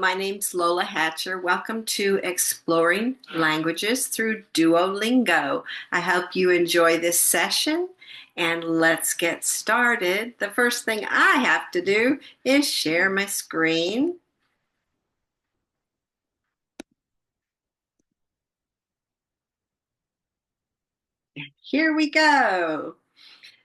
my name's Lola Hatcher. Welcome to Exploring Languages through Duolingo. I hope you enjoy this session and let's get started. The first thing I have to do is share my screen. Here we go.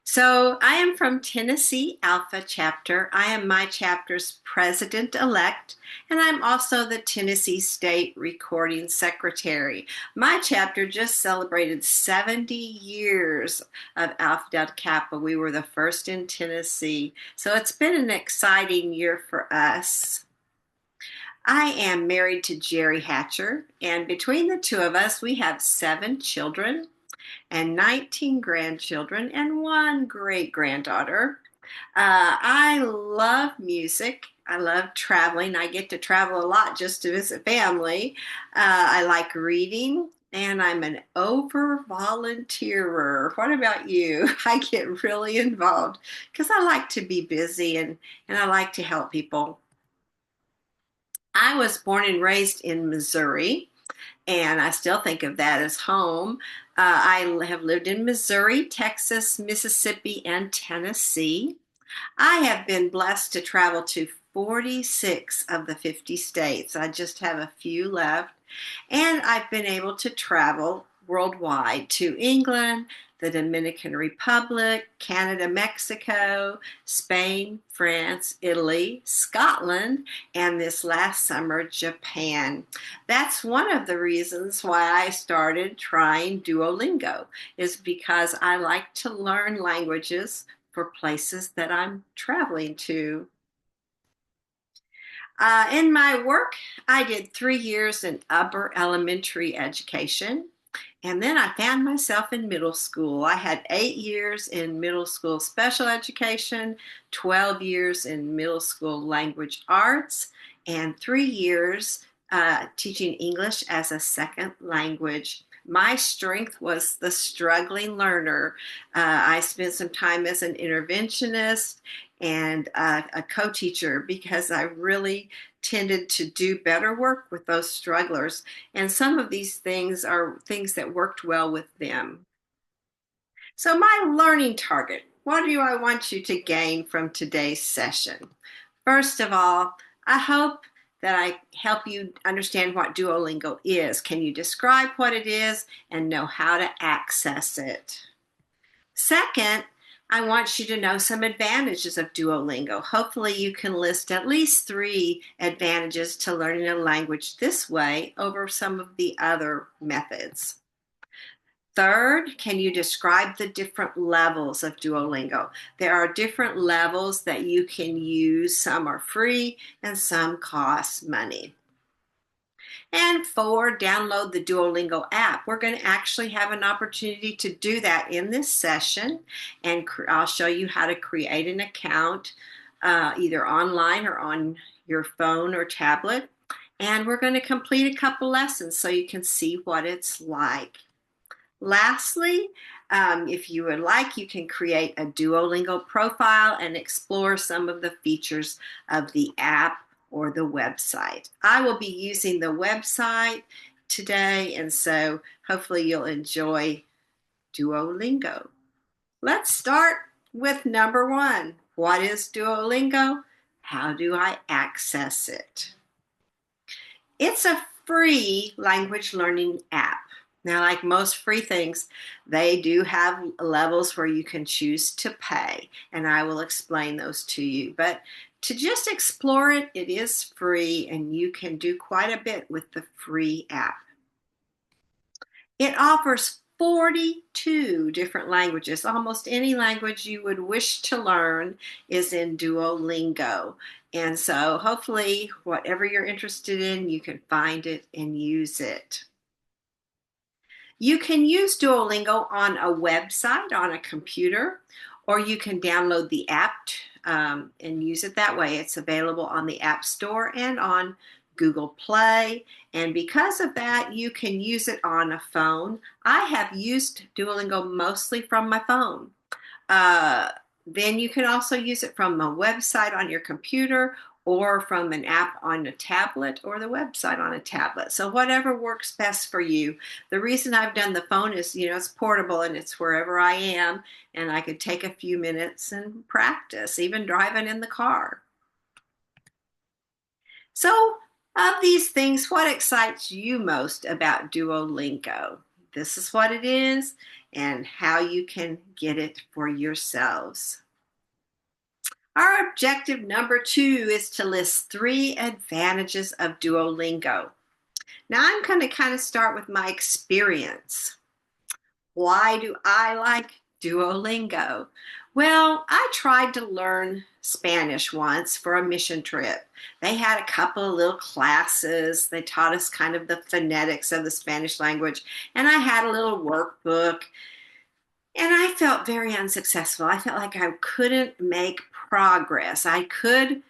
So I am from Tennessee Alpha Chapter. I am my chapter's president-elect, and I'm also the Tennessee State Recording Secretary. My chapter just celebrated 70 years of Alpha Delta Kappa. We were the first in Tennessee, so it's been an exciting year for us. I am married to Jerry Hatcher, and between the two of us, we have 7 children and 19 grandchildren and 1 great granddaughter. I love music. I love traveling. I get to travel a lot just to visit family. I like reading, and I'm an over volunteerer. What about you? I get really involved because I like to be busy and I like to help people. I was born and raised in Missouri, and I still think of that as home. I have lived in Missouri, Texas, Mississippi, and Tennessee. I have been blessed to travel to 46 of the 50 states. I just have a few left. And I've been able to travel worldwide to England, the Dominican Republic, Canada, Mexico, Spain, France, Italy, Scotland, and this last summer, Japan. That's one of the reasons why I started trying Duolingo, is because I like to learn languages for places that I'm traveling to. In my work, I did 3 years in upper elementary education. And then I found myself in middle school. I had 8 years in middle school special education, 12 years in middle school language arts, and 3 years teaching English as a second language. My strength was the struggling learner. I spent some time as an interventionist and a co-teacher because I really tended to do better work with those strugglers. And some of these things are things that worked well with them. So my learning target, what do I want you to gain from today's session? First of all, I hope that I help you understand what Duolingo is. Can you describe what it is and know how to access it? Second, I want you to know some advantages of Duolingo. Hopefully you can list at least 3 advantages to learning a language this way over some of the other methods. Third, can you describe the different levels of Duolingo? There are different levels that you can use. Some are free and some cost money. And 4, download the Duolingo app. We're going to actually have an opportunity to do that in this session, and I'll show you how to create an account either online or on your phone or tablet. And we're going to complete a couple lessons so you can see what it's like. Lastly, if you would like, you can create a Duolingo profile and explore some of the features of the app or the website. I will be using the website today, and so hopefully you'll enjoy Duolingo. Let's start with number 1. What is Duolingo? How do I access it? It's a free language learning app. Now, like most free things, they do have levels where you can choose to pay, and I will explain those to you. But to just explore it, it is free, and you can do quite a bit with the free app. It offers 42 different languages. Almost any language you would wish to learn is in Duolingo. And so hopefully, whatever you're interested in, you can find it and use it. You can use Duolingo on a website, on a computer, or you can download the app and use it that way. It's available on the App Store and on Google Play. And because of that, you can use it on a phone. I have used Duolingo mostly from my phone. Then you can also use it from a website on your computer, or from an app on a tablet or the website on a tablet. So whatever works best for you. The reason I've done the phone is, it's portable and it's wherever I am, and I could take a few minutes and practice, even driving in the car. So, of these things, what excites you most about Duolingo? This is what it is and how you can get it for yourselves. Our objective number 2 is to list 3 advantages of Duolingo. Now, I'm going to kind of start with my experience. Why do I like Duolingo? Well, I tried to learn Spanish once for a mission trip. They had a couple of little classes. They taught us kind of the phonetics of the Spanish language, and I had a little workbook. And I felt very unsuccessful. I felt like I couldn't make progress. I could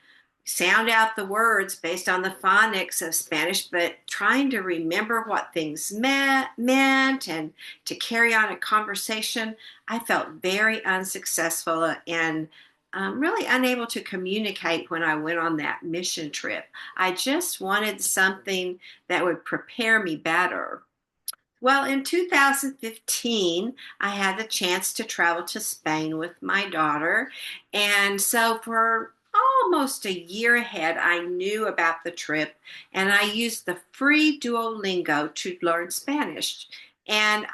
sound out the words based on the phonics of Spanish, but trying to remember what things meant and to carry on a conversation, I felt very unsuccessful and really unable to communicate when I went on that mission trip. I just wanted something that would prepare me better. Well, in 2015, I had the chance to travel to Spain with my daughter. And so for almost a year ahead, I knew about the trip and I used the free Duolingo to learn Spanish. And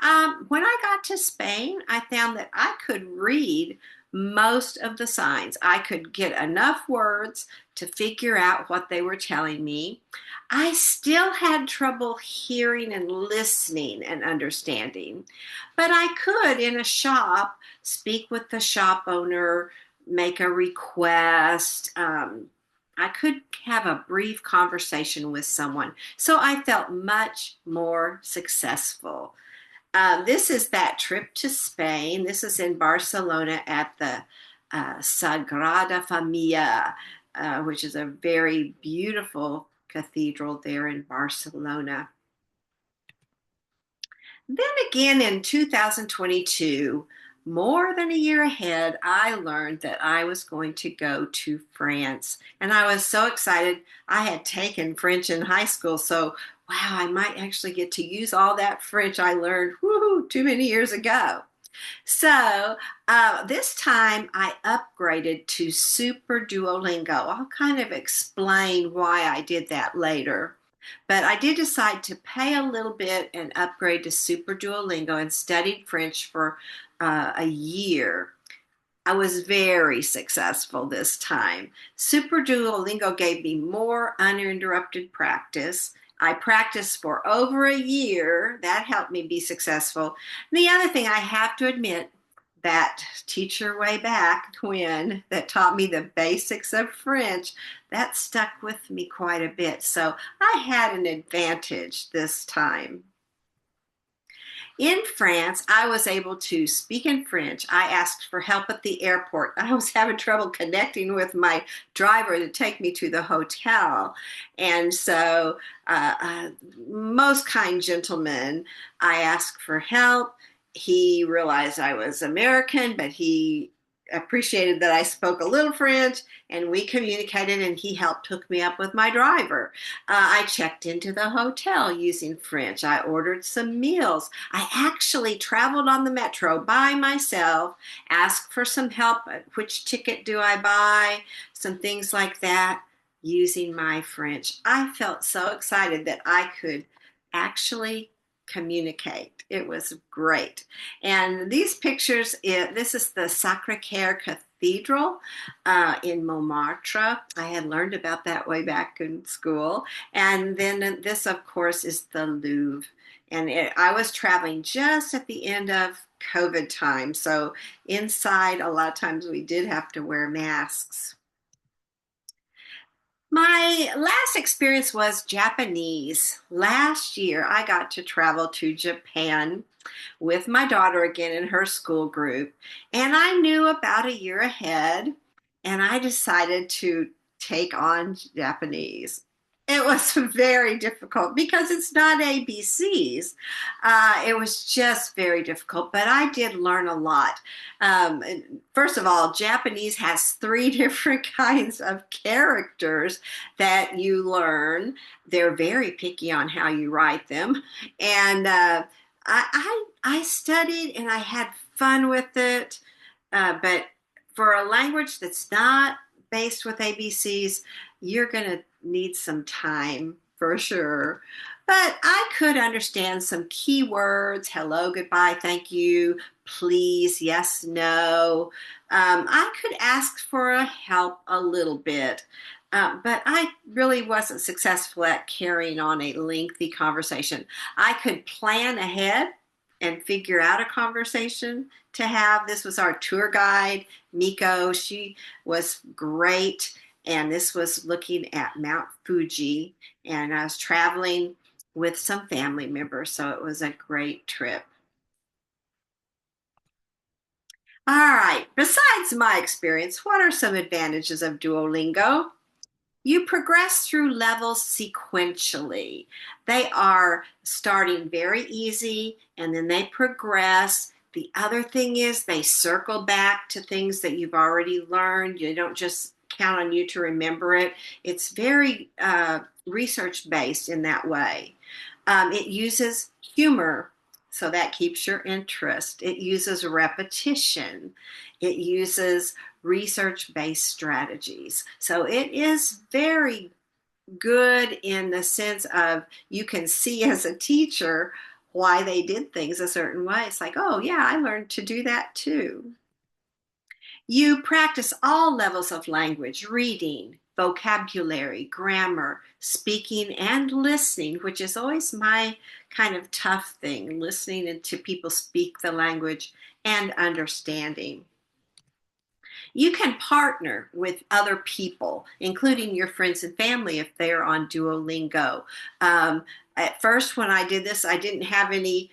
when I got to Spain, I found that I could read most of the signs. I could get enough words to figure out what they were telling me. I still had trouble hearing and listening and understanding, but I could in a shop speak with the shop owner, make a request. I could have a brief conversation with someone. So I felt much more successful. This is that trip to Spain. This is in Barcelona at the Sagrada Familia, which is a very beautiful cathedral there in Barcelona. Then again in 2022, more than a year ahead, I learned that I was going to go to France. And I was so excited. I had taken French in high school, so wow, I might actually get to use all that French I learned too many years ago. So this time I upgraded to Super Duolingo. I'll kind of explain why I did that later. But I did decide to pay a little bit and upgrade to Super Duolingo and studied French for a year. I was very successful this time. Super Duolingo gave me more uninterrupted practice. I practiced for over a year. That helped me be successful. And the other thing I have to admit, that teacher way back when that taught me the basics of French, that stuck with me quite a bit. So I had an advantage this time. In France, I was able to speak in French. I asked for help at the airport. I was having trouble connecting with my driver to take me to the hotel. And so, most kind gentleman, I asked for help. He realized I was American, but he appreciated that I spoke a little French, and we communicated, and he helped hook me up with my driver. I checked into the hotel using French. I ordered some meals. I actually traveled on the metro by myself, asked for some help. Which ticket do I buy? Some things like that using my French. I felt so excited that I could actually communicate. It was great. And these pictures, this is the Sacre-Cœur Cathedral in Montmartre. I had learned about that way back in school. And then this, of course, is the Louvre. And I was traveling just at the end of COVID time. So inside, a lot of times we did have to wear masks. My last experience was Japanese. Last year, I got to travel to Japan with my daughter again in her school group, and I knew about a year ahead, and I decided to take on Japanese. It was very difficult because it's not ABCs. It was just very difficult, but I did learn a lot. First of all, Japanese has three different kinds of characters that you learn. They're very picky on how you write them, and I studied and I had fun with it. But for a language that's not based with ABCs, you're going to need some time for sure. But I could understand some key words: hello, goodbye, thank you, please, yes, no. I could ask for a help a little bit. But I really wasn't successful at carrying on a lengthy conversation. I could plan ahead and figure out a conversation to have. This was our tour guide, Miko. She was great. And this was looking at Mount Fuji. And I was traveling with some family members. So it was a great trip. All right. Besides my experience, what are some advantages of Duolingo? You progress through levels sequentially. They are starting very easy and then they progress. The other thing is they circle back to things that you've already learned. You don't just count on you to remember it. It's very research based in that way. It uses humor, so that keeps your interest. It uses repetition. It uses research based strategies. So it is very good in the sense of you can see as a teacher why they did things a certain way. It's like, oh, yeah, I learned to do that too. You practice all levels of language: reading, vocabulary, grammar, speaking, and listening, which is always my kind of tough thing, listening to people speak the language and understanding. You can partner with other people, including your friends and family if they're on Duolingo. At first, when I did this, I didn't have any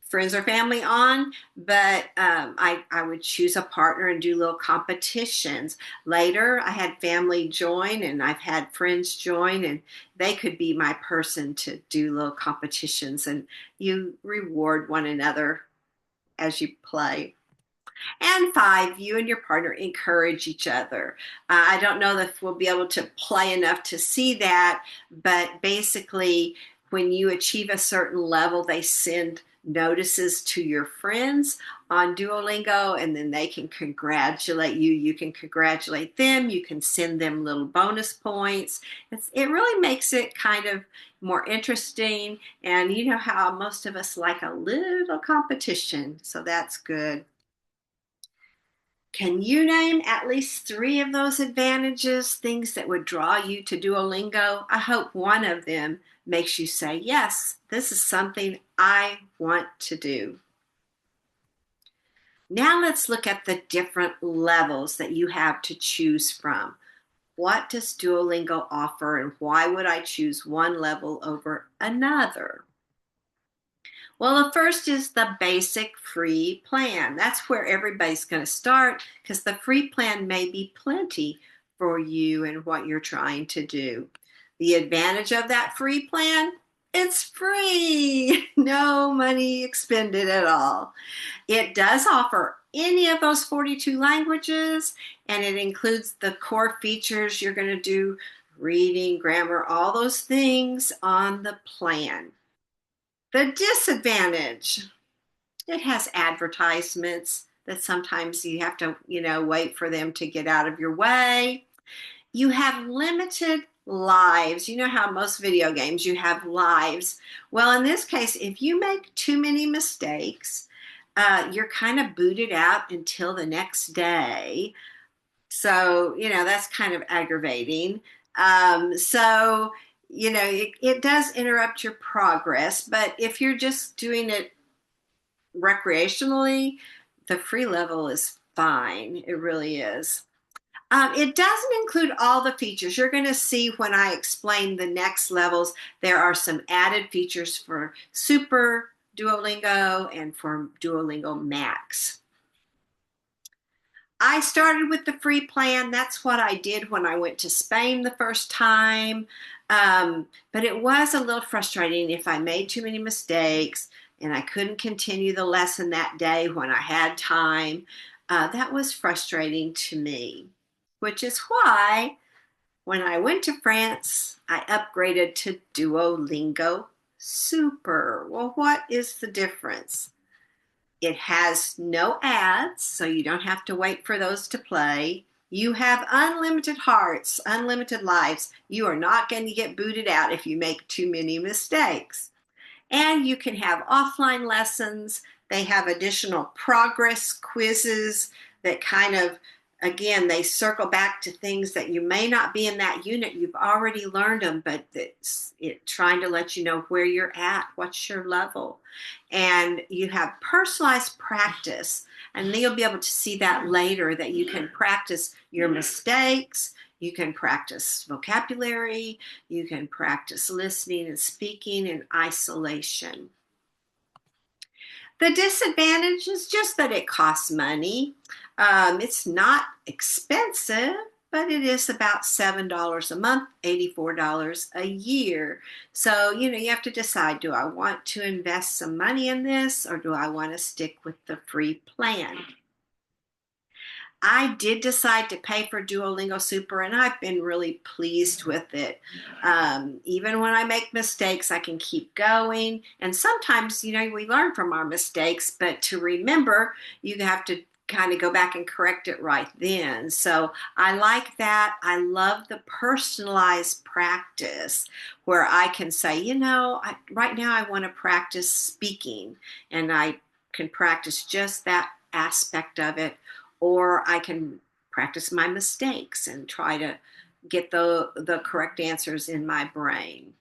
friends or family on, but I would choose a partner and do little competitions. Later, I had family join and I've had friends join, and they could be my person to do little competitions, and you reward one another as you play. And five, you and your partner encourage each other. I don't know if we'll be able to play enough to see that, but basically, when you achieve a certain level, they send notices to your friends on Duolingo, and then they can congratulate you. You can congratulate them. You can send them little bonus points. It really makes it kind of more interesting. And you know how most of us like a little competition, so that's good. Can you name at least three of those advantages, things that would draw you to Duolingo? I hope one of them makes you say, yes, this is something I want to do. Now let's look at the different levels that you have to choose from. What does Duolingo offer, and why would I choose one level over another? Well, the first is the basic free plan. That's where everybody's going to start because the free plan may be plenty for you and what you're trying to do. The advantage of that free plan: it's free, no money expended at all. It does offer any of those 42 languages, and it includes the core features you're going to do: reading, grammar, all those things on the plan. The disadvantage: it has advertisements that sometimes you have to, wait for them to get out of your way. You have limited lives. You know how most video games you have lives. Well, in this case, if you make too many mistakes, you're kind of booted out until the next day. So, that's kind of aggravating. So, it does interrupt your progress, but if you're just doing it recreationally, the free level is fine. It really is. It doesn't include all the features. You're going to see when I explain the next levels, there are some added features for Super Duolingo and for Duolingo Max. I started with the free plan. That's what I did when I went to Spain the first time. But it was a little frustrating if I made too many mistakes and I couldn't continue the lesson that day when I had time. That was frustrating to me, which is why when I went to France, I upgraded to Duolingo Super. Well, what is the difference? It has no ads, so you don't have to wait for those to play. You have unlimited hearts, unlimited lives. You are not going to get booted out if you make too many mistakes. And you can have offline lessons. They have additional progress quizzes that kind of, again, they circle back to things that you may not be in that unit. You've already learned them, but it's trying to let you know where you're at, what's your level. And you have personalized practice. And you'll be able to see that later, that you can practice your mistakes, you can practice vocabulary, you can practice listening and speaking in isolation. The disadvantage is just that it costs money. It's not expensive, but it is about $7 a month, $84 a year. So, you have to decide, do I want to invest some money in this, or do I want to stick with the free plan? I did decide to pay for Duolingo Super, and I've been really pleased with it. Even when I make mistakes, I can keep going. And sometimes, we learn from our mistakes, but to remember, you have to kind of go back and correct it right then. So I like that. I love the personalized practice where I can say, right now I want to practice speaking, and I can practice just that aspect of it, or I can practice my mistakes and try to get the correct answers in my brain.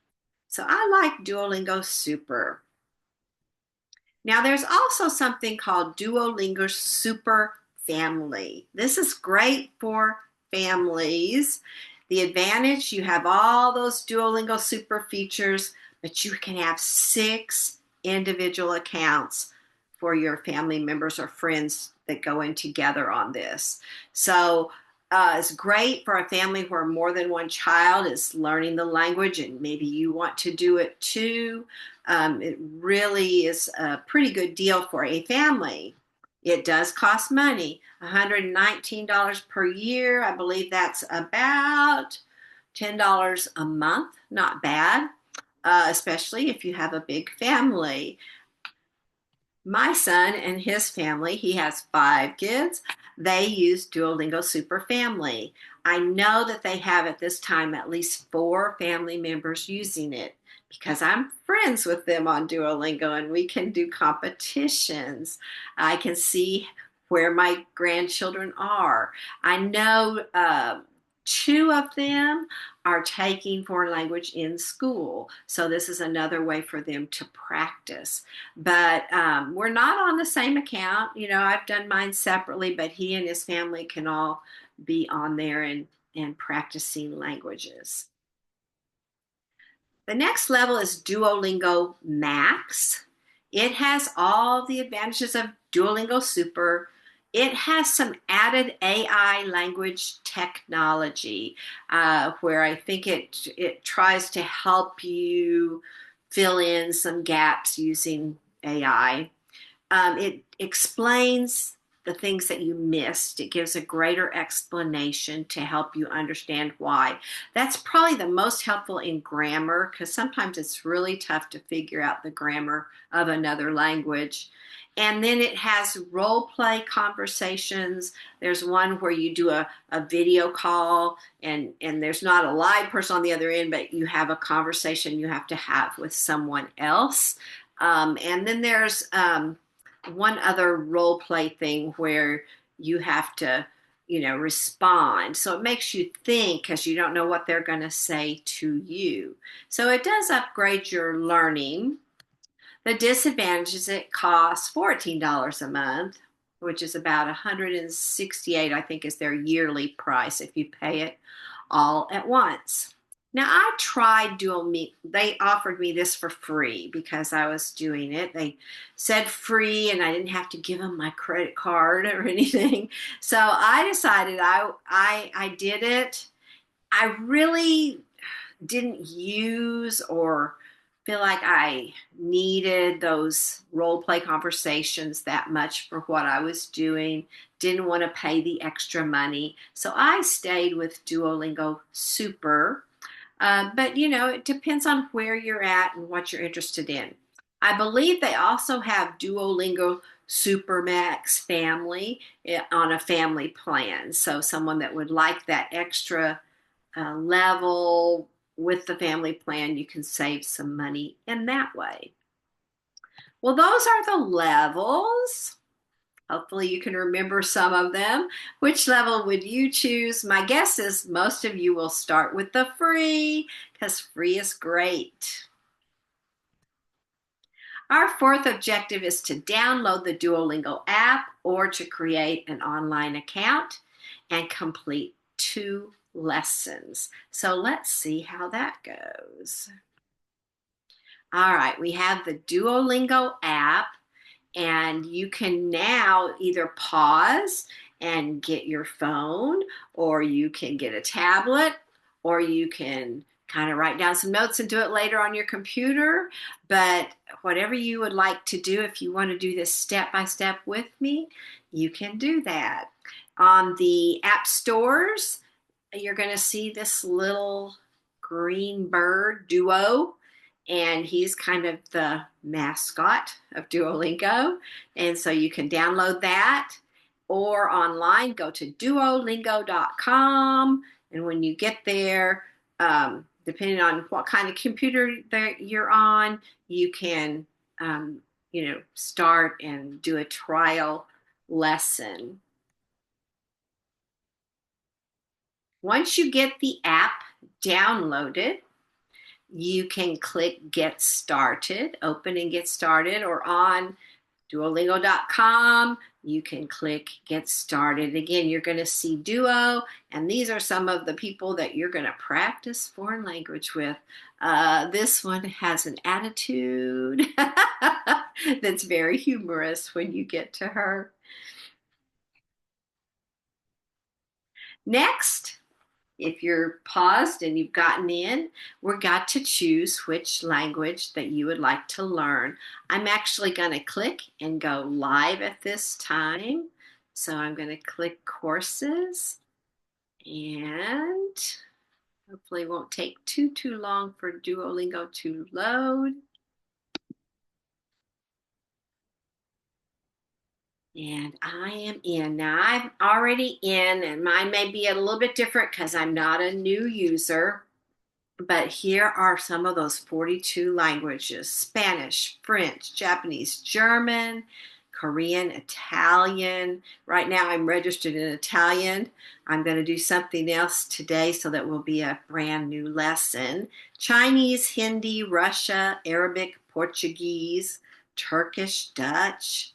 So I like Duolingo Super. Now there's also something called Duolingo Super Family. This is great for families. The advantage, you have all those Duolingo Super features, but you can have 6 individual accounts for your family members or friends that go in together on this. So it's great for a family where more than one child is learning the language, and maybe you want to do it too. It really is a pretty good deal for a family. It does cost money, $119 per year. I believe that's about $10 a month. Not bad, especially if you have a big family. My son and his family, he has 5 kids, they use Duolingo Super Family. I know that they have at this time at least 4 family members using it because I'm friends with them on Duolingo, and we can do competitions. I can see where my grandchildren are. I know 2 of them are taking foreign language in school. So this is another way for them to practice. But we're not on the same account. I've done mine separately, but he and his family can all be on there and practicing languages. The next level is Duolingo Max. It has all the advantages of Duolingo Super. It has some added AI language technology, where I think it tries to help you fill in some gaps using AI. It explains the things that you missed. It gives a greater explanation to help you understand why. That's probably the most helpful in grammar, because sometimes it's really tough to figure out the grammar of another language. And then it has role play conversations. There's one where you do a video call, and there's not a live person on the other end, but you have a conversation you have to have with someone else. And then there's one other role play thing where you have to, respond. So it makes you think because you don't know what they're going to say to you. So it does upgrade your learning. The disadvantage is it costs $14 a month, which is about $168, I think, is their yearly price if you pay it all at once. Now, I tried Duolingo. They offered me this for free because I was doing it. They said free, and I didn't have to give them my credit card or anything. So I decided I did it. I really didn't use or feel like I needed those role play conversations that much for what I was doing. Didn't want to pay the extra money. So I stayed with Duolingo Super. But it depends on where you're at and what you're interested in. I believe they also have Duolingo Supermax Family on a family plan. So someone that would like that extra level with the family plan, you can save some money in that way. Well, those are the levels. Hopefully, you can remember some of them. Which level would you choose? My guess is most of you will start with the free because free is great. Our fourth objective is to download the Duolingo app or to create an online account and complete 2 lessons. So let's see how that goes. All right, we have the Duolingo app, and you can now either pause and get your phone, or you can get a tablet, or you can kind of write down some notes and do it later on your computer. But whatever you would like to do, if you want to do this step by step with me, you can do that. On the app stores, you're going to see this little green bird, Duo, and he's kind of the mascot of Duolingo. And so you can download that or online, go to duolingo.com. And when you get there, depending on what kind of computer that you're on, you can, start and do a trial lesson. Once you get the app downloaded, you can click Get Started, open and get started, or on Duolingo.com, you can click Get Started. Again, you're going to see Duo, and these are some of the people that you're going to practice foreign language with. This one has an attitude that's very humorous when you get to her. Next, if you're paused and you've gotten in, we've got to choose which language that you would like to learn. I'm actually going to click and go live at this time. So I'm going to click courses, and hopefully it won't take too long for Duolingo to load. And I am in. Now I'm already in, and mine may be a little bit different because I'm not a new user. But here are some of those 42 languages: Spanish, French, Japanese, German, Korean, Italian. Right now I'm registered in Italian. I'm going to do something else today, so that will be a brand new lesson. Chinese, Hindi, Russia, Arabic, Portuguese, Turkish, Dutch,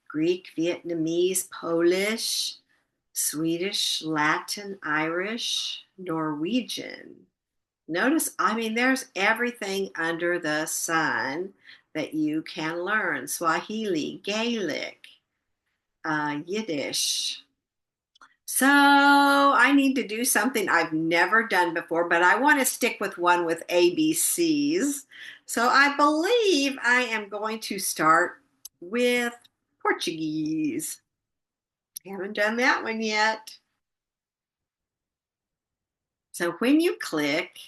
Greek, Vietnamese, Polish, Swedish, Latin, Irish, Norwegian. Notice, there's everything under the sun that you can learn: Swahili, Gaelic, Yiddish. So I need to do something I've never done before, but I want to stick with one with ABCs. So I believe I am going to start with Portuguese. Haven't done that one yet. So when you click,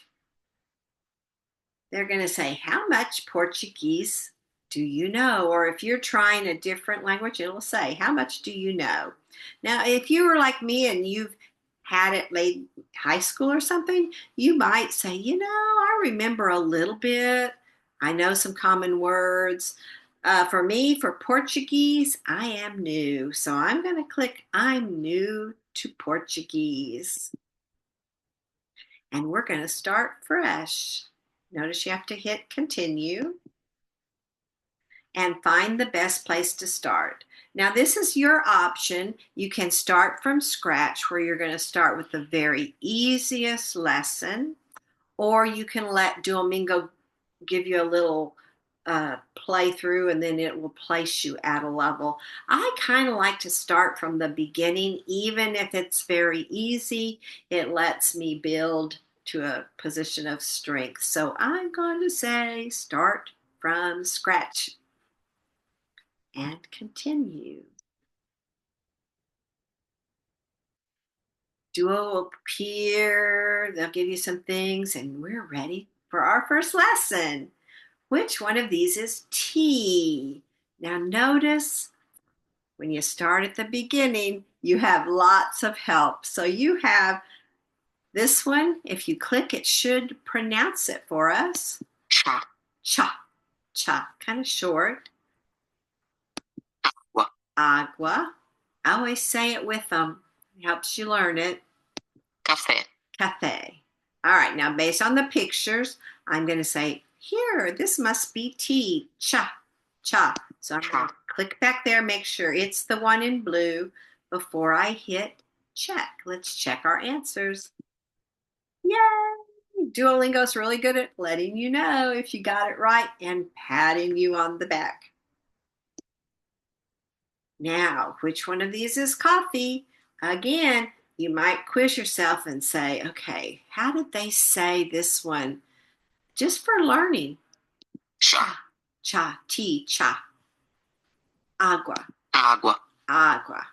they're going to say, how much Portuguese do you know? Or if you're trying a different language, it'll say, how much do you know? Now, if you were like me and you've had it late high school or something, you might say, I remember a little bit. I know some common words. For me, for Portuguese, I am new. So I'm going to click I'm new to Portuguese. And we're going to start fresh. Notice you have to hit continue and find the best place to start. Now, this is your option. You can start from scratch, where you're going to start with the very easiest lesson, or you can let Duolingo give you a little playthrough, and then it will place you at a level. I kind of like to start from the beginning. Even if it's very easy, it lets me build to a position of strength. So I'm going to say start from scratch and continue. Duo will appear, they'll give you some things, and we're ready for our first lesson. Which one of these is T? Now notice when you start at the beginning, you have lots of help. So you have this one. If you click, it should pronounce it for us. Cha. Cha, cha, kind of short. Agua. Agua. I always say it with them. It helps you learn it. Café. Cafe. All right, now based on the pictures, I'm going to say, here, this must be tea. Cha, cha. So I'm going to click back there, make sure it's the one in blue before I hit check. Let's check our answers. Yay! Duolingo's really good at letting you know if you got it right and patting you on the back. Now, which one of these is coffee? Again, you might quiz yourself and say, okay, how did they say this one? Just for learning. Cha. Cha, tea, cha. Agua. Agua. Agua.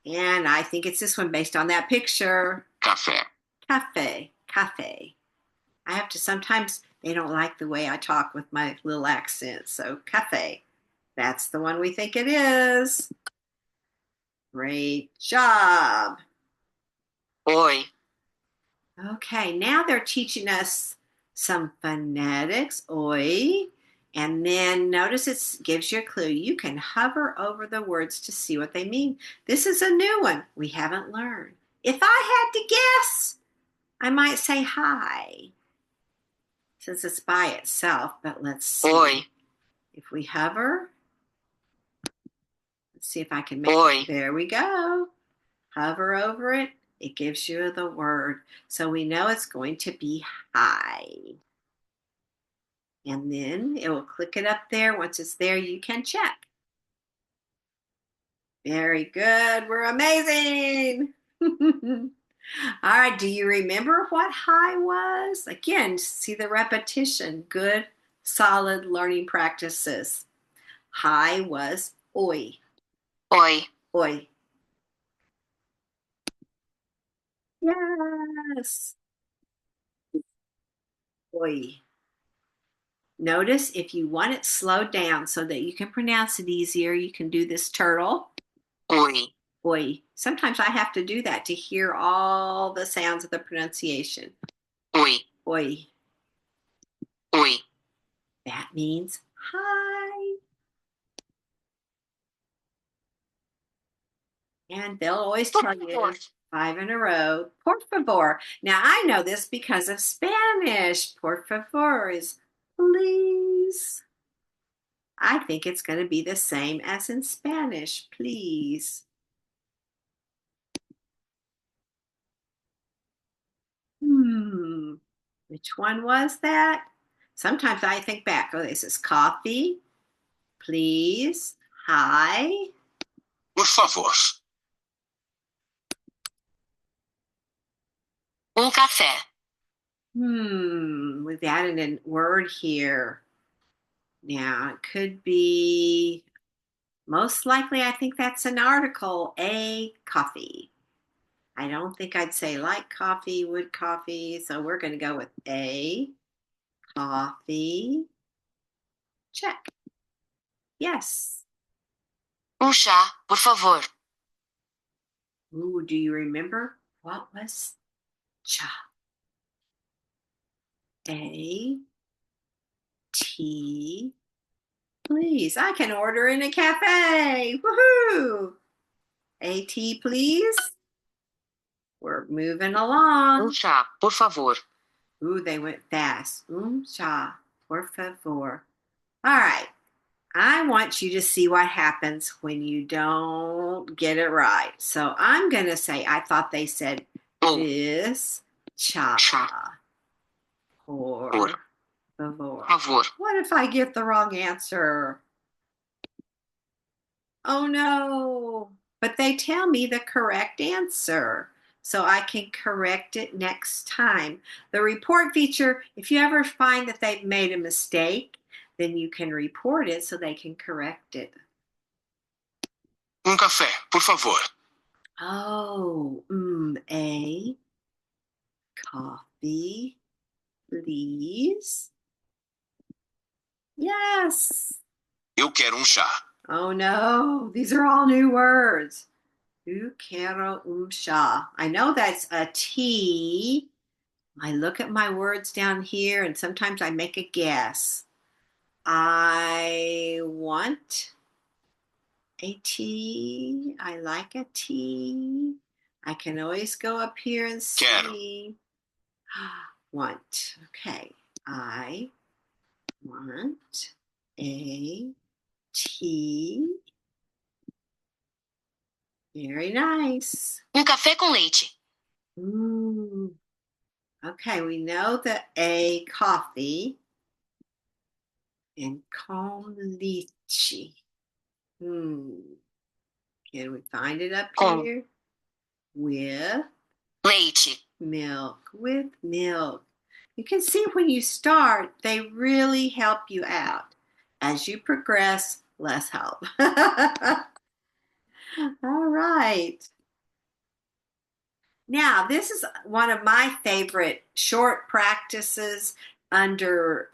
And I think it's this one based on that picture. Café. Cafe. Cafe. I have to sometimes, they don't like the way I talk with my little accent. So cafe. That's the one we think it is. Great job. Oi. Okay, now they're teaching us some phonetics, oi, and then notice it gives you a clue. You can hover over the words to see what they mean. This is a new one we haven't learned. If I had to guess, I might say hi, since it's by itself, but let's see. Oi. If we hover, let's see if I can make Oi. it. There we go. Hover over it. It gives you the word. So we know it's going to be hi. And then it will click it up there. Once it's there, you can check. Very good. We're amazing. All right. Do you remember what hi was? Again, see the repetition. Good, solid learning practices. Hi was oi. Oi. Oi. Yes. Oi. Notice if you want it slowed down so that you can pronounce it easier, you can do this turtle. Oi. Oi. Sometimes I have to do that to hear all the sounds of the pronunciation. Oi. Oi. Oi. That means hi. And they'll always tell you 5 in a row. Por favor. Now I know this because of Spanish. Por favor is please. I think it's going to be the same as in Spanish. Please. Which one was that? Sometimes I think back. Oh, this is coffee, please, hi. Por favor. Café. We've added a word here. Now, it could be, most likely, I think that's an article, a coffee. I don't think I'd say like coffee, would coffee. So we're going to go with a coffee. Check. Yes. Chá, por favor. Ooh, do you remember what was cha? A tea, please. I can order in a cafe. Woohoo! A tea, please. We're moving along. Chá, por favor. Ooh, they went fast. Chá, por favor. All right. I want you to see what happens when you don't get it right. So I'm going to say, I thought they said this cha por favor. What if I get the wrong answer? Oh no. But they tell me the correct answer. so I can correct it next time. The report feature, if you ever find that they've made a mistake, then you can report it so they can correct it. Café, por favor. Oh, a coffee, please. Yes. Eu quero chá. Oh no, these are all new words. Eu quero chá. I know that's a T. I look at my words down here and sometimes I make a guess. I want a tea. I like a tea. I can always go up here and see. Want. Okay. I want a tea. Very nice. Café com leite. Mm. Okay, we know the A, coffee, and com lychee. Can we find it up Com here? With leite. milk. With milk. You can see when you start, they really help you out. As you progress, less help. All right. Now, this is one of my favorite short practices under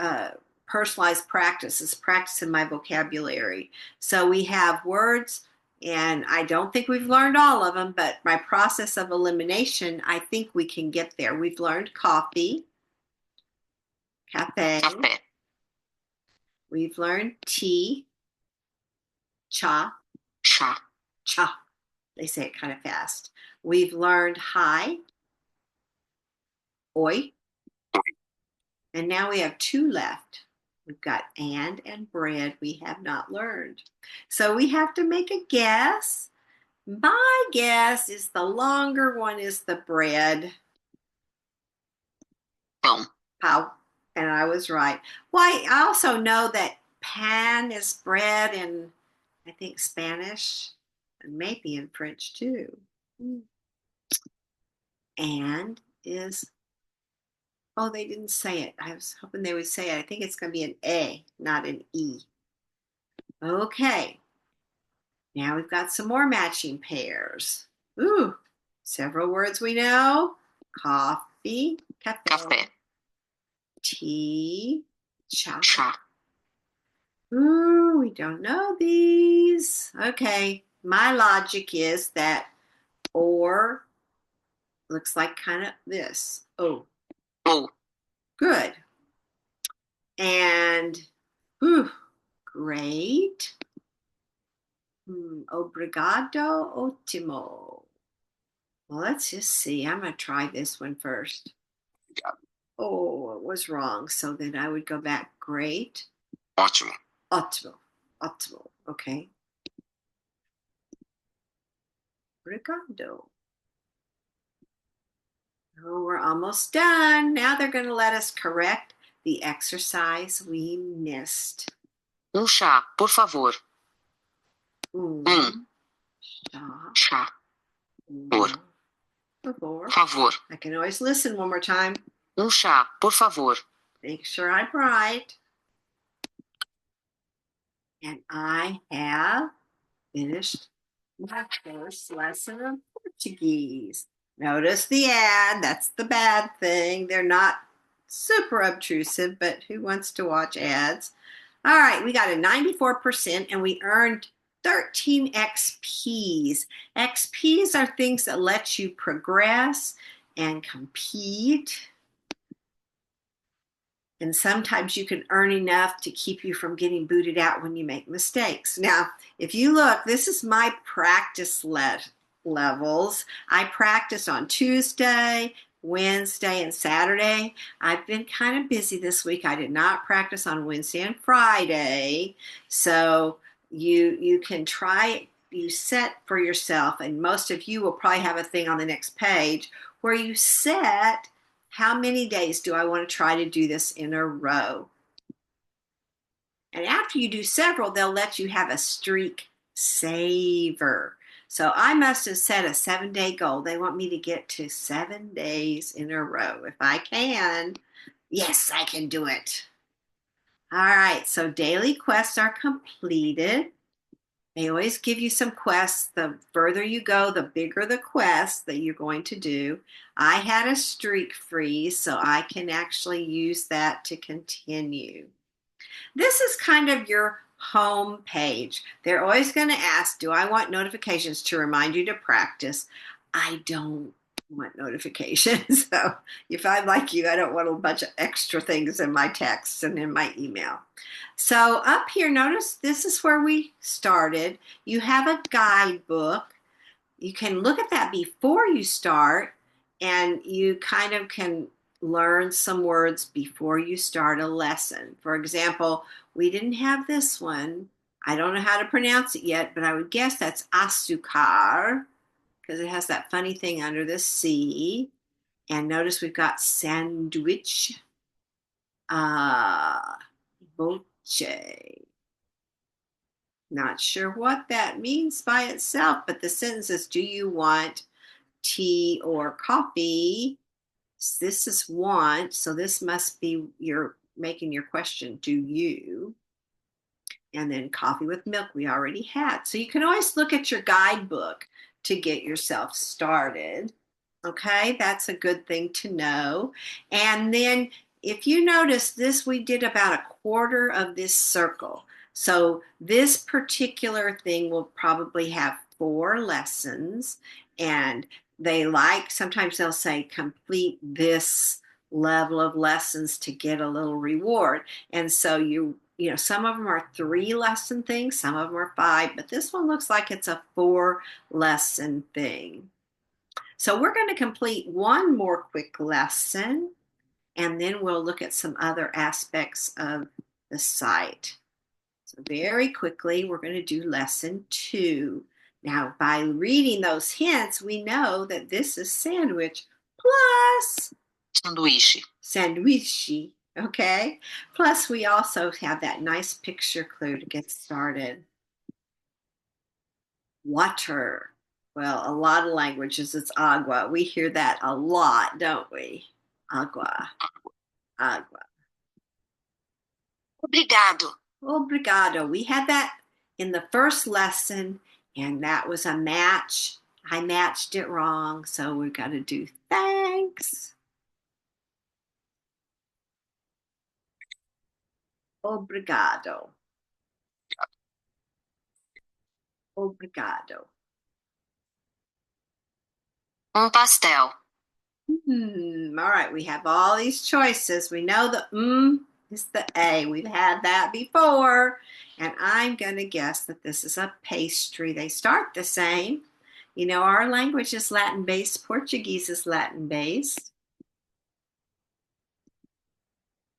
personalized practices, practicing my vocabulary. So we have words, and I don't think we've learned all of them, but my process of elimination, I think we can get there. We've learned coffee, cafe. Café. We've learned tea, cha, Chá. cha. They say it kind of fast. We've learned hi, oi. And now we have two left. We've got and bread we have not learned. So we have to make a guess. My guess is the longer one is the bread. Pão. Pow. And I was right. Why, I also know that pan is bread in, I think, Spanish and maybe in French too. And is, oh, they didn't say it. I was hoping they would say it. I think it's going to be an A, not an E. Okay. Now we've got some more matching pairs. Ooh, several words we know. Coffee, café, Café. tea, cha. Chá. Ooh, we don't know these. Okay, my logic is that or looks like kind of this. Oh, Ou. good. And, ooh, great. Obrigado, ottimo. Well, let's just see. I'm going to try this one first. Oh, it was wrong. So then I would go back. Great. Ótimo. Ottimo. Ottimo. Okay. Obrigado. Oh, we're almost done. Now they're going to let us correct the exercise we missed. Chá, por favor. Chá. Chá. Por favor. I can always listen one more time. Chá, por favor. Make sure I'm right. And I have finished my first lesson of Portuguese. Notice the ad. That's the bad thing. They're not super obtrusive, but who wants to watch ads? All right, we got a 94% and we earned 13 XPs. XPs are things that let you progress and compete. And sometimes you can earn enough to keep you from getting booted out when you make mistakes. Now, if you look, this is my practice levels. I practice on Tuesday, Wednesday, and Saturday. I've been kind of busy this week. I did not practice on Wednesday and Friday. So you can try, you set for yourself, and most of you will probably have a thing on the next page where you set how many days do I want to try to do this in a row? And after you do several, they'll let you have a streak saver. So I must have set a 7 day goal. They want me to get to 7 days in a row. If I can, yes, I can do it. All right, so daily quests are completed. They always give you some quests. The further you go, the bigger the quest that you're going to do. I had a streak freeze, so I can actually use that to continue. This is kind of your home page. They're always going to ask, do I want notifications to remind you to practice? I don't want notifications. So if I'm like you, I don't want a bunch of extra things in my texts and in my email. So up here, notice this is where we started. You have a guidebook. You can look at that before you start, and you kind of can learn some words before you start a lesson. For example, we didn't have this one. I don't know how to pronounce it yet, but I would guess that's azúcar because it has that funny thing under the C. And notice we've got sandwich, uh, boche. Not sure what that means by itself, but the sentence is, do you want tea or coffee? This is want, so this must be you're making your question, do you? And then coffee with milk we already had. So you can always look at your guidebook to get yourself started. Okay, that's a good thing to know. And then if you notice this, we did about a quarter of this circle. So this particular thing will probably have 4 lessons, and sometimes they'll say complete this level of lessons to get a little reward. And so some of them are 3 lesson things, some of them are 5, but this one looks like it's a 4 lesson thing. So we're going to complete one more quick lesson, and then we'll look at some other aspects of the site. So very quickly, we're going to do lesson 2. Now, by reading those hints, we know that this is sandwich plus Sanduíche. sandwich. Okay? Plus, we also have that nice picture clue to get started. Water. Well, a lot of languages, it's agua. We hear that a lot, don't we? Agua, agua. Obrigado. Obrigado. We had that in the first lesson, and that was a match. I matched it wrong, so we've got to do thanks. Obrigado. Obrigado. Pastel. All right, we have all these choices. We know the is the A. We've had that before. And I'm going to guess that this is a pastry. They start the same. Our language is Latin-based. Portuguese is Latin-based.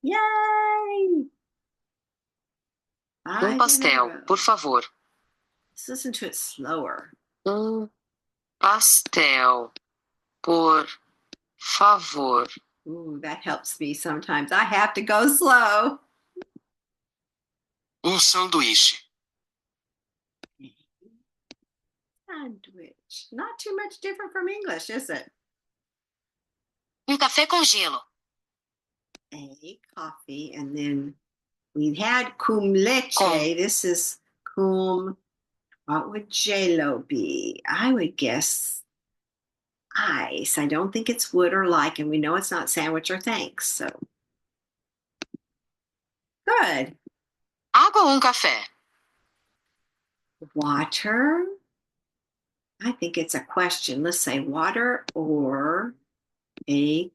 Yay! Pastel, por favor. Let's listen to it slower. Pastel, por favor. Ooh, that helps me sometimes. I have to go slow. Sanduíche. Sandwich. Not too much different from English, is it? Café com gelo. A, coffee, and then we had cum leche. This is cum. What would gelo be? I would guess ice. I don't think it's would or like, and we know it's not sandwich or thanks. So good. Água ou café? Water. I think it's a question. Let's say water or a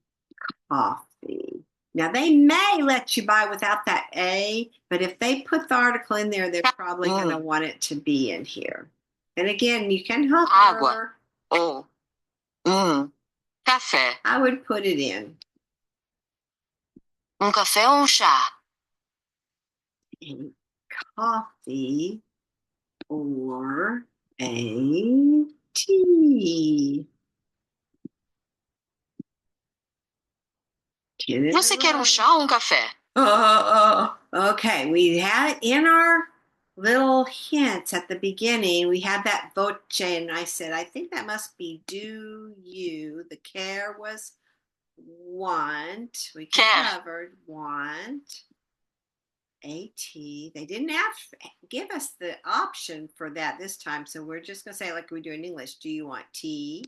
coffee. Now, they may let you buy without that A, but if they put the article in there, they're probably going to want it to be in here. And again, you can hover. Água ou café. I would put it in. Café ou chá? A coffee or a tea. Você quer chá ou café? Okay, we had it in our little hints at the beginning. We had that voce, and I said, I think that must be do you. The care was want. We Quer. covered want. AT. They didn't have give us the option for that this time, so we're just gonna say like we do in English. Do you want tea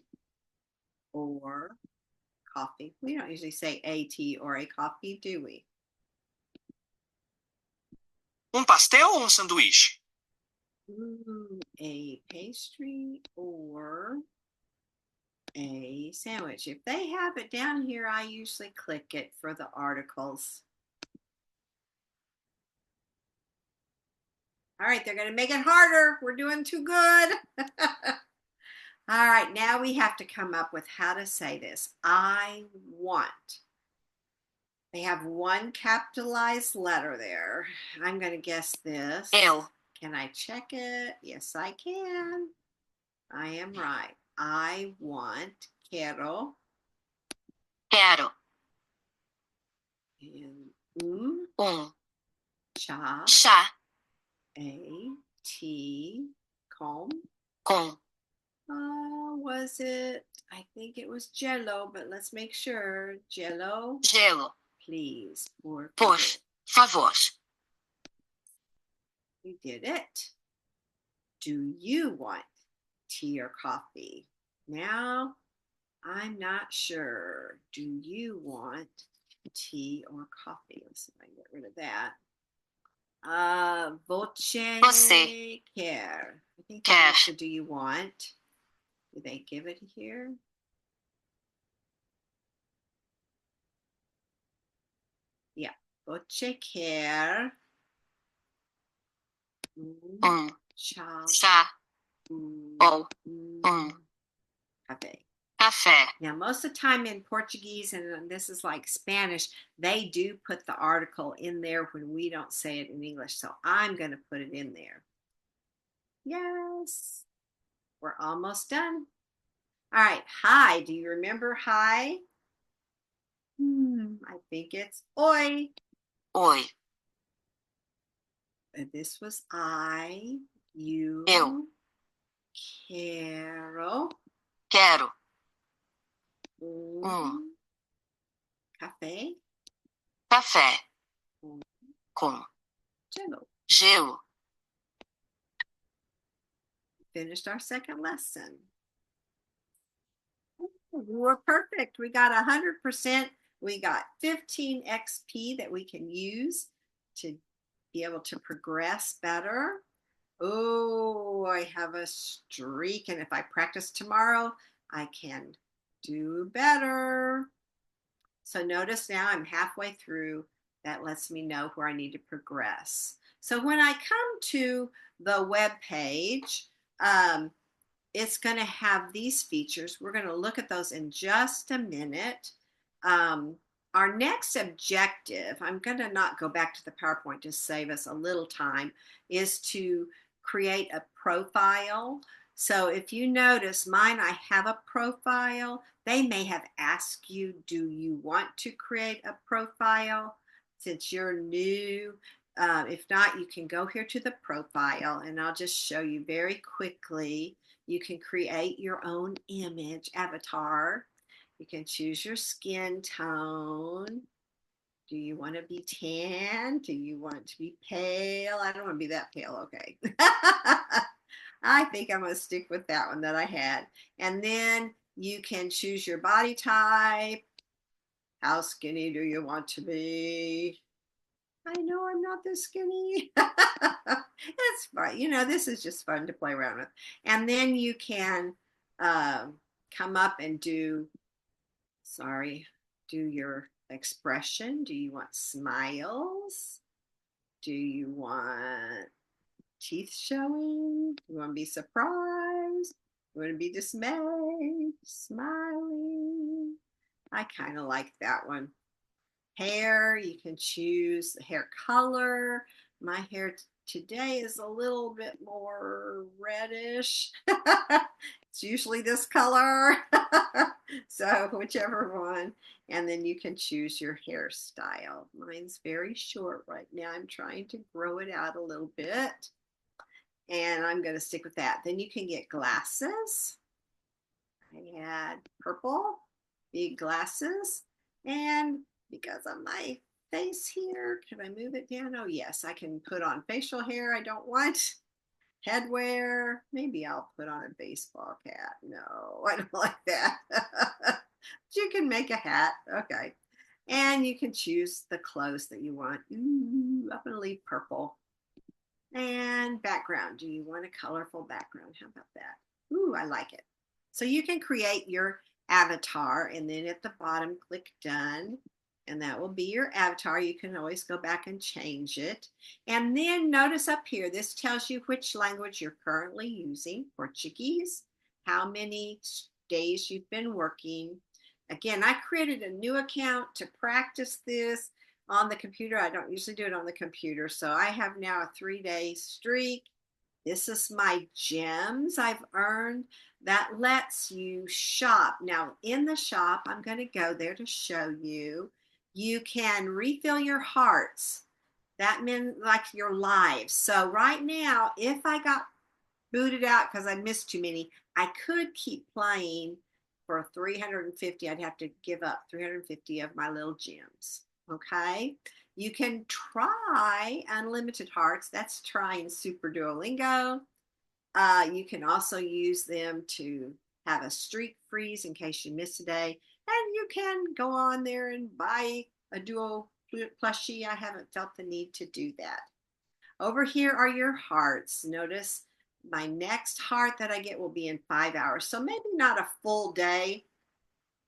or coffee? We don't usually say a tea or a coffee, do we? Pastel ou sanduíche? A pastry or a sandwich. If they have it down here, I usually click it for the articles. All right, they're going to make it harder. We're doing too good. All right, now we have to come up with how to say this. I want. They have one capitalized letter there. I'm going to guess this. Eu. Can I check it? Yes, I can. I am right. I want. Quiero. Quero. And cha. Chá. A T. Com. Com. Was it? I think it was Jello, but let's make sure. Jello, Gelo. please. Por Por favor. We did it. Do you want tea or coffee? Now, I'm not sure. Do you want tea or coffee? Let's see if I can get rid of that. Voce care. I think Quer. that's the do you want. Do they give it here? Yeah. Voce care. Chá. Chá. Ou Café. café. Now, most of the time in Portuguese, and this is like Spanish, they do put the article in there when we don't say it in English. So I'm going to put it in there. Yes. We're almost done. All right. Hi. Do you remember hi? I think it's oi. Oi. And this was I. You. Eu. Quero. Quero. Café. Café. Com Gelo. gelo. Finished our second lesson. We're perfect. We got 100%. We got 15 XP that we can use to be able to progress better. Oh, I have a streak. And if I practice tomorrow, I can do better. So notice now I'm halfway through. That lets me know where I need to progress. So when I come to the web page, it's going to have these features. We're going to look at those in just a minute. Our next objective, I'm going to not go back to the PowerPoint to save us a little time, is to create a profile. So if you notice mine, I have a profile. They may have asked you, do you want to create a profile since you're new? If not, you can go here to the profile and I'll just show you very quickly. You can create your own image avatar. You can choose your skin tone. Do you want to be tan? Do you want to be pale? I don't want to be that pale. Okay. I think I'm going to stick with that one that I had. And then you can choose your body type. How skinny do you want to be? I know I'm not this skinny. It's fun. You know, this is just fun to play around with. And then you can come up and do your expression. Do you want smiles? Do you want teeth showing? You want to be surprised? You want to be dismayed? Smiling? I kind of like that one. Hair, you can choose the hair color. My hair today is a little bit more reddish. It's usually this color. So whichever one. And then you can choose your hairstyle. Mine's very short right now. I'm trying to grow it out a little bit. and I'm going to stick with that. Then you can get glasses. I had purple, big glasses, and because of my face here, can I move it down? Oh, yes, I can put on facial hair I don't want. Headwear, maybe I'll put on a baseball cap. No, I don't like that. But you can make a hat. Okay. And you can choose the clothes that you want. Ooh, I'm going to leave purple. And background. Do you want a colorful background? How about that? Ooh, I like it. So you can create your avatar and then at the bottom click done. And that will be your avatar. You can always go back and change it. And then notice up here, this tells you which language you're currently using, Portuguese, how many days you've been working. Again, I created a new account to practice this on the computer. I don't usually do it on the computer. So I have now a 3-day streak. This is my gems I've earned that lets you shop. Now, in the shop, I'm going to go there to show you. You can refill your hearts. That means like your lives. So right now, if I got booted out because I missed too many, I could keep playing for 350. I'd have to give up 350 of my little gems. Okay. You can try unlimited hearts. That's trying Super Duolingo. You can also use them to have a streak freeze in case you miss a day. And you can go on there and buy a Duo plushie. I haven't felt the need to do that. Over here are your hearts. Notice my next heart that I get will be in 5 hours. So maybe not a full day,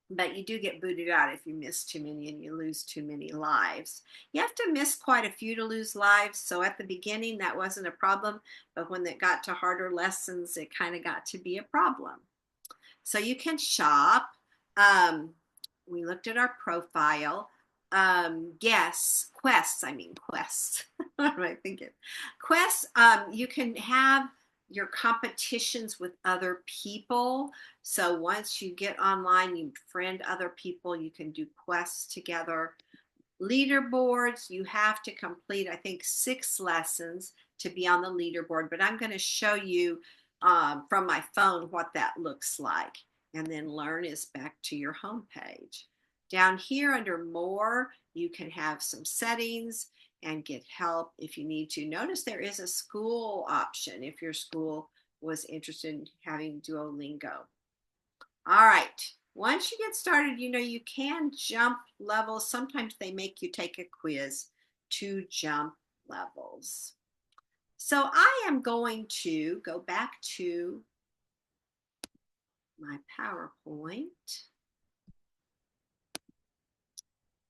but you do get booted out if you miss too many and you lose too many lives. You have to miss quite a few to lose lives. So at the beginning, that wasn't a problem. But when it got to harder lessons, it kind of got to be a problem. So you can shop. Um, we looked at our profile. Yes, quests. I mean quests. What am I thinking? Quests. You can have your competitions with other people. So once you get online, you friend other people. You can do quests together. Leaderboards, you have to complete, I think, 6 lessons to be on the leaderboard, but I'm going to show you from my phone what that looks like. And then learn is back to your home page. Down here under more, you can have some settings and get help if you need to. Notice there is a school option if your school was interested in having Duolingo. All right. Once you get started, you can jump levels. Sometimes they make you take a quiz to jump levels. So I am going to go back to my PowerPoint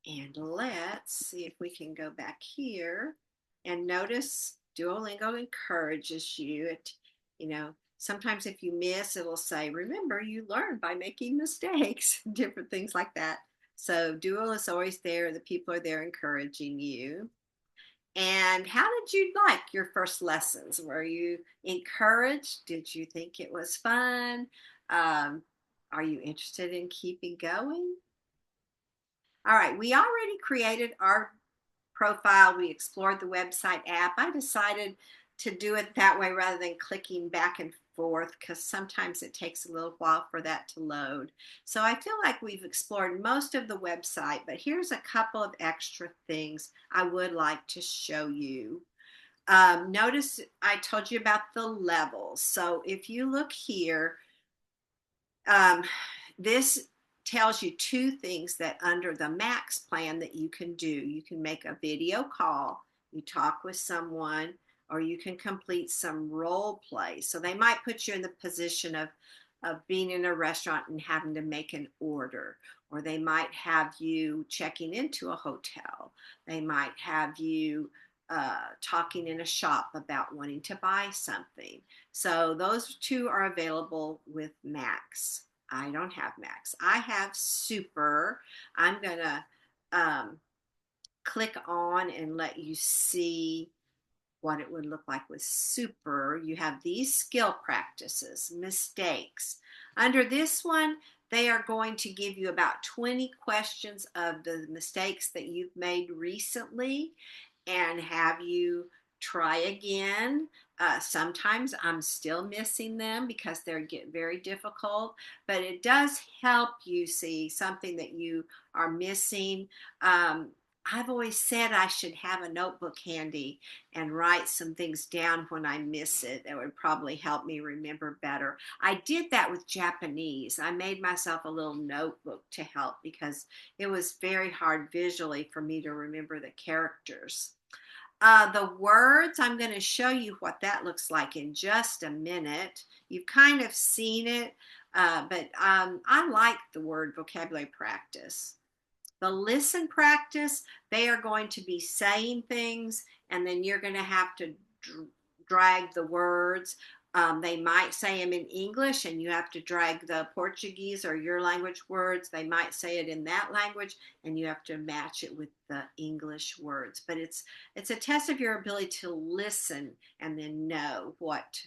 and let's see if we can go back here and notice Duolingo encourages you. Sometimes if you miss, it'll say, remember, you learn by making mistakes, different things like that. So Duo is always there. The people are there encouraging you. And how did you like your first lessons? Were you encouraged? Did you think it was fun? Um, are you interested in keeping going? All right, we already created our profile. We explored the website app. I decided to do it that way rather than clicking back and forth because sometimes it takes a little while for that to load. So I feel like we've explored most of the website, but here's a couple of extra things I would like to show you. Notice I told you about the levels. So if you look here, um, this tells you 2 things that under the max plan that you can do. You can make a video call, you talk with someone, or you can complete some role play. So they might put you in the position of being in a restaurant and having to make an order, or they might have you checking into a hotel. They might have you talking in a shop about wanting to buy something. So those 2 are available with Max. I don't have Max. I have Super. I'm going to click on and let you see what it would look like with Super. You have these skill practices, mistakes. Under this one, they are going to give you about 20 questions of the mistakes that you've made recently and have you try again. Sometimes I'm still missing them because they're get very difficult, but it does help you see something that you are missing. Um, I've always said I should have a notebook handy and write some things down when I miss it. That would probably help me remember better. I did that with Japanese. I made myself a little notebook to help because it was very hard visually for me to remember the characters. The words, I'm going to show you what that looks like in just a minute. You've kind of seen it, but I like the word vocabulary practice. The listen practice, they are going to be saying things, and then you're going to have to drag the words. They might say them in English, and you have to drag the Portuguese or your language words. They might say it in that language, and you have to match it with the English words. But it's a test of your ability to listen and then know what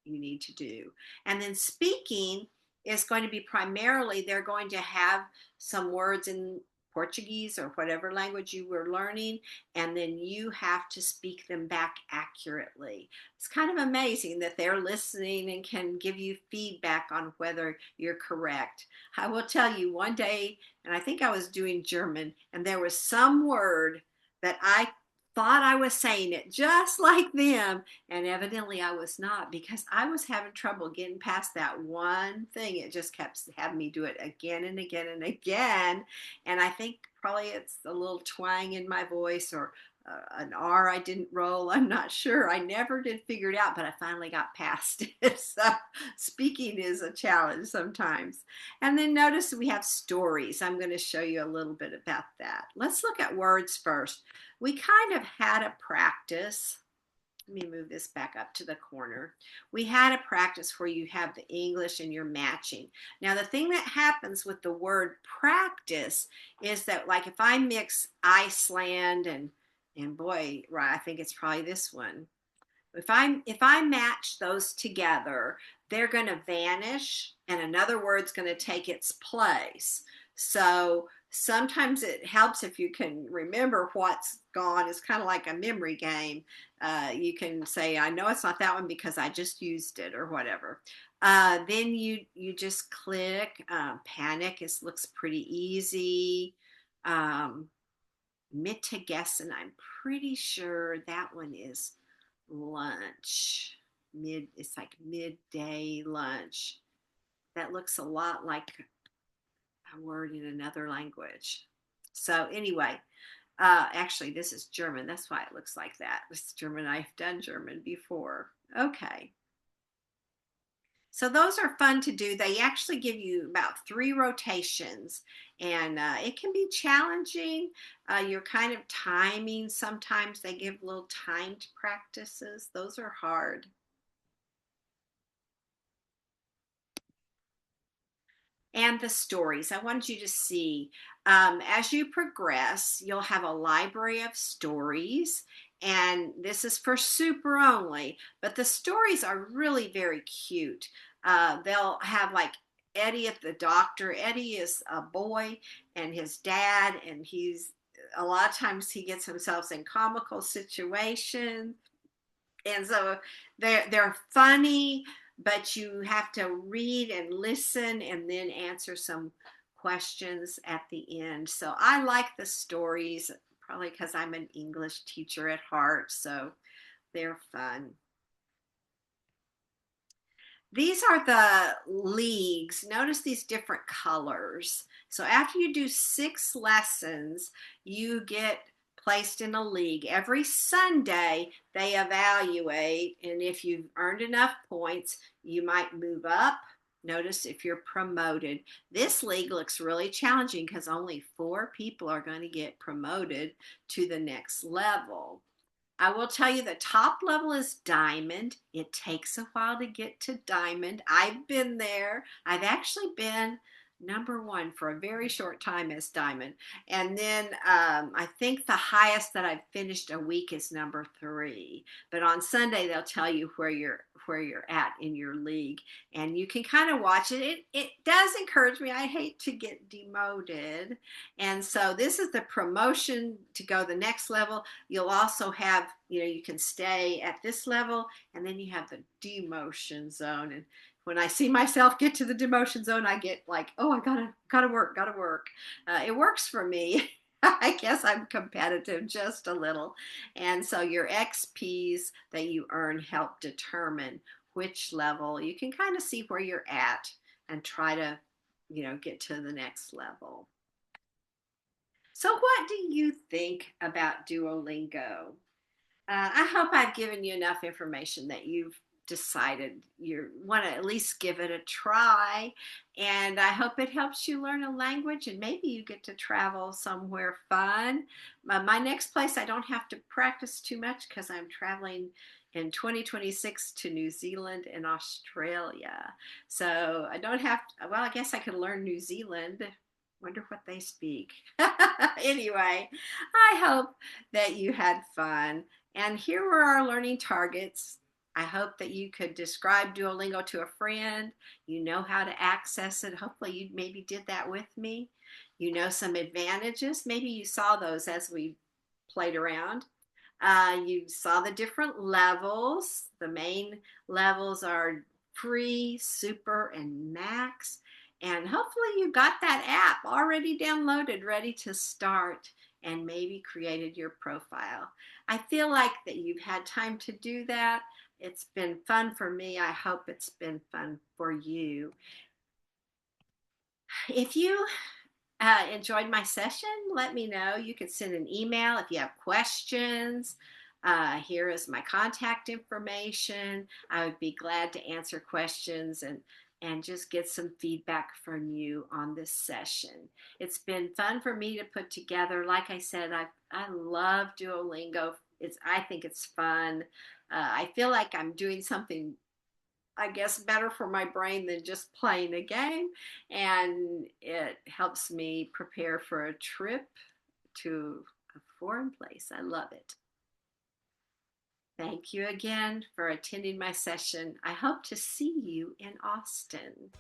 you need to do. And then speaking is going to be primarily, they're going to have some words in Portuguese or whatever language you were learning, and then you have to speak them back accurately. It's kind of amazing that they're listening and can give you feedback on whether you're correct. I will tell you one day, and I think I was doing German, and there was some word that I thought I was saying it just like them, and evidently I was not because I was having trouble getting past that one thing. It just kept having me do it again and again and again. And I think probably it's a little twang in my voice or an R I didn't roll. I'm not sure. I never did figure it out, but I finally got past it. So speaking is a challenge sometimes. And then notice we have stories. I'm going to show you a little bit about that. Let's look at words first. We kind of had a practice. Let me move this back up to the corner. We had a practice where you have the English and you're matching. Now, the thing that happens with the word practice is that, like, if I mix Iceland and boy, right, I think it's probably this one. If I match those together, they're going to vanish and another word's going to take its place. So sometimes it helps if you can remember what's gone. It's kind of like a memory game. You can say, I know it's not that one because I just used it or whatever. Then you just click. Panic looks pretty easy. Um, Mittagessen, I'm pretty sure that one is lunch. It's like midday lunch. That looks a lot like a word in another language. So anyway, actually this is German. That's why it looks like that. It's German. I've done German before. Okay. So those are fun to do. They actually give you about 3 rotations, and it can be challenging. You're kind of timing. Sometimes they give little timed practices. Those are hard. And the stories. I wanted you to see as you progress, you'll have a library of stories, and this is for super only, but the stories are really very cute. They'll have like Eddie at the doctor. Eddie is a boy and his dad, and he's a lot of times he gets himself in comical situations, and so they're funny, but you have to read and listen and then answer some questions at the end. So I like the stories, probably because I'm an English teacher at heart, so they're fun. These are the leagues. Notice these different colors. So after you do 6 lessons, you get placed in a league. Every Sunday, they evaluate, and if you've earned enough points, you might move up. Notice if you're promoted. This league looks really challenging because only 4 people are going to get promoted to the next level. I will tell you the top level is diamond. It takes a while to get to diamond. I've been there. I've actually been number 1 for a very short time as diamond. And then I think the highest that I've finished a week is number 3. But on Sunday they'll tell you where you're at in your league, and you can kind of watch it. It does encourage me. I hate to get demoted, and so this is the promotion to go the next level. You'll also have, you can stay at this level, and then you have the demotion zone. And when I see myself get to the demotion zone, I get like, oh, I gotta work, gotta work. It works for me. I guess I'm competitive just a little. And so your XPs that you earn help determine which level. You can kind of see where you're at and try to, get to the next level. So, what do you think about Duolingo? I hope I've given you enough information that you've decided you want to at least give it a try. And I hope it helps you learn a language and maybe you get to travel somewhere fun. My next place, I don't have to practice too much because I'm traveling in 2026 to New Zealand and Australia. So I don't have, well, I guess I could learn New Zealand. Wonder what they speak. Anyway, I hope that you had fun. And here were our learning targets. I hope that you could describe Duolingo to a friend. You know how to access it. Hopefully, you maybe did that with me. You know some advantages. Maybe you saw those as we played around. You saw the different levels. The main levels are free, super, and max. And hopefully, you got that app already downloaded, ready to start, and maybe created your profile. I feel like that you've had time to do that. It's been fun for me. I hope it's been fun for you. If you enjoyed my session, let me know. You can send an email if you have questions. Here is my contact information. I would be glad to answer questions and just get some feedback from you on this session. It's been fun for me to put together. Like I said, I love Duolingo. I think it's fun. I feel like I'm doing something, I guess, better for my brain than just playing a game. And it helps me prepare for a trip to a foreign place. I love it. Thank you again for attending my session. I hope to see you in Austin.